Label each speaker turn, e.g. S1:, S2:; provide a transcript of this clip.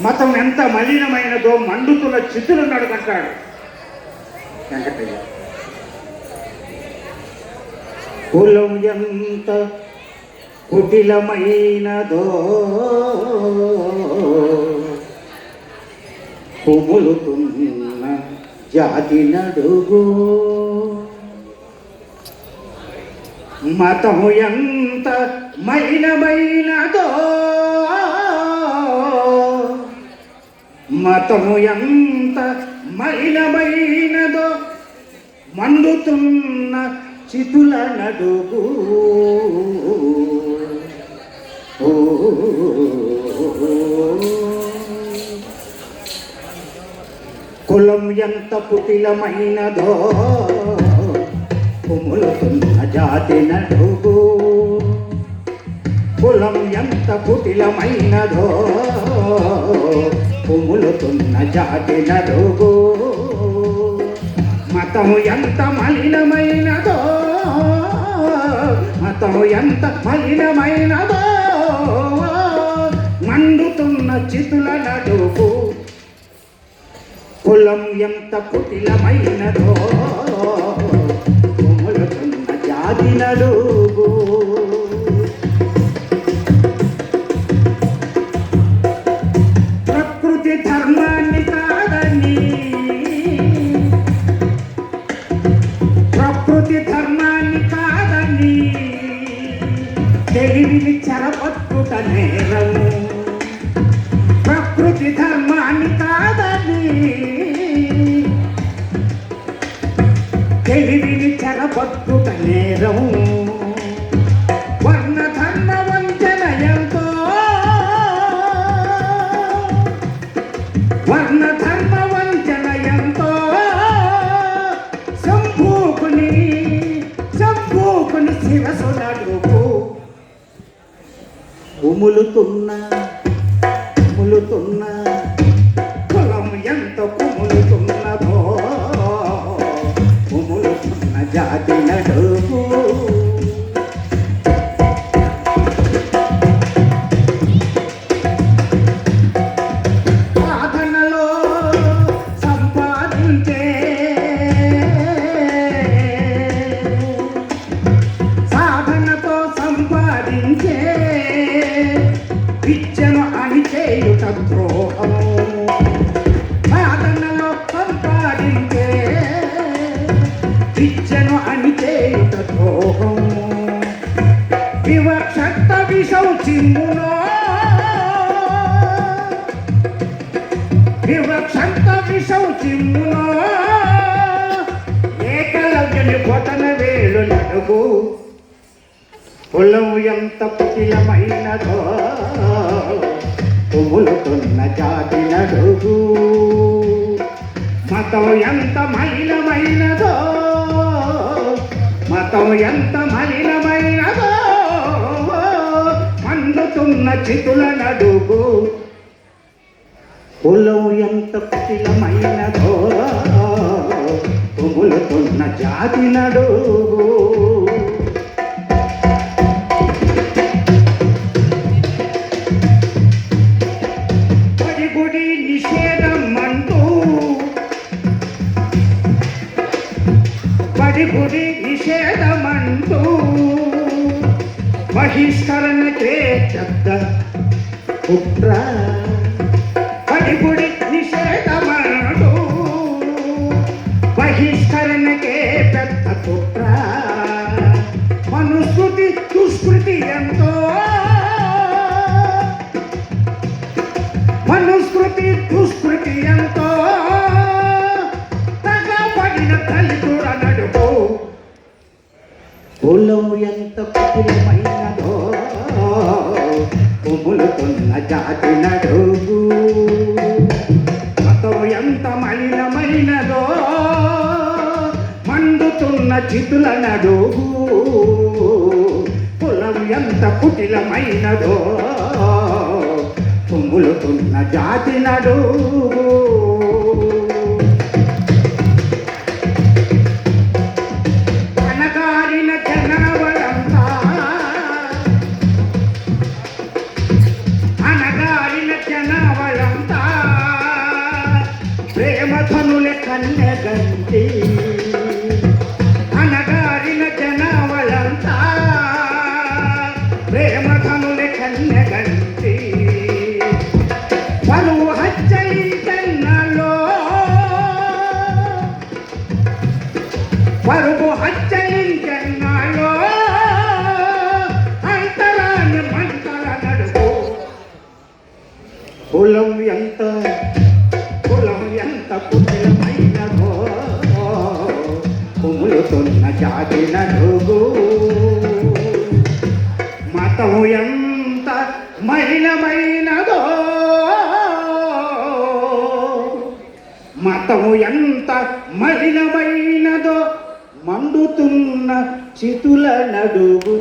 S1: మతం ఎంత మలినమైనదో మండుతున్న చిత్తులు నడుకంటాడు వెంకటయ్య. కులం ఎంత కుటిలమైనదో కుములుతున్న జాతి నడుగు, మతము ఎంత మలినమైనదో మతము ఎంత మలినమైనదో మండుతున్న చితుల నడుగు. కులం ఎంత కుటిలమైనదో కుములుతున్న జాతి నడుగు, కులం ఎంత కుటిలమైనదో కుములుతున్న జాతి నడుగు, మతము ఎంత మలినమైనదో మతము ఎంత మలినమైనదో మండుతున్న చితుల నడుగు, కులం ఎంత కుటిలమైనదో కుములుతున్న జాతి నడుగు. ప్రకృతి ధర్మాన్ని కాదని ప్రకృతి ధర్మాన్ని కాదని తెలివిని చెరపట్టుట నేరము, ప్రకృతి ధర్మాన్ని కాదని తెలివిని చెరపట్టుట నేరం, వర్ణ ధర్మ వంచన ఎంతో వర్ణ ధర్మ వంచన ఎంతో శంభూకుని శిరసు నడుపు, కుములుతున్న కులం ఎంత కుములుతున్నదో కుములుతున్న జాతి నడుపు. సాధనలో సంపాదించే సాధనతో సంపాదించే విద్యను అణిచేయుట ద్రోహము, సాధనలో సంపాదించే విద్యను అణిచేయుట ద్రోహము, వివక్షత విషం చిమ్మునో వివక్షత విషం చిమ్మునో ఏకలవ్యుని బొటన వేలు నడుగు, కులం ఎంత కుటిలమైనదో కుములుతున్న జాతి నడుగు, మతం ఎంత మలినమైనదో మతం ఎంత మలినమైనదో మండుతున్న చితుల నడుగు, కులం ఎంత కుటిలమైనదో కుములుతున్న జాతి నడుగు. పడిగుడి నిషేధం అంటూ పడిగుడి నిషేధమంటూ బహిష్కరణకే పెద్ద కుట్ర, పడిగుడి నిషేధమంటూ బహిష్కరణకే పెద్ద కుట్ర, మనుస్మృతి దుష్కృతి ఎంతో మనుస్మృతి దుష్కృతి ఎంతో తగబడిన దళితుల నడుపు, కులం ఎంత కుటిలమైనదో కుములుతున్న జాతి నడుగు, మతం ఎంత మలినమైనదో మండుతున్న చితుల నడుగు, కులం ఎంత కుటిలమైనదో కుములుతున్న జాతి నడుగు. అనగారిన జనవరంతా అనగారిన జనవరంతా గంటి అనగారిన జనావళంతా ప్రేమధనుల కన్యగంటి పరువు హత్యలించన్నలో పరువు హత్యలించన్నలో అంతరాన్ని మంటల నడుపు కులం ఎంత కుటిలమైనదో కుములుతున్న జాతి నడుగు మతం ఎంత మలినమైనదో మతము ఎంత మలినమైనదో మండుతున్న చితుల నడుగు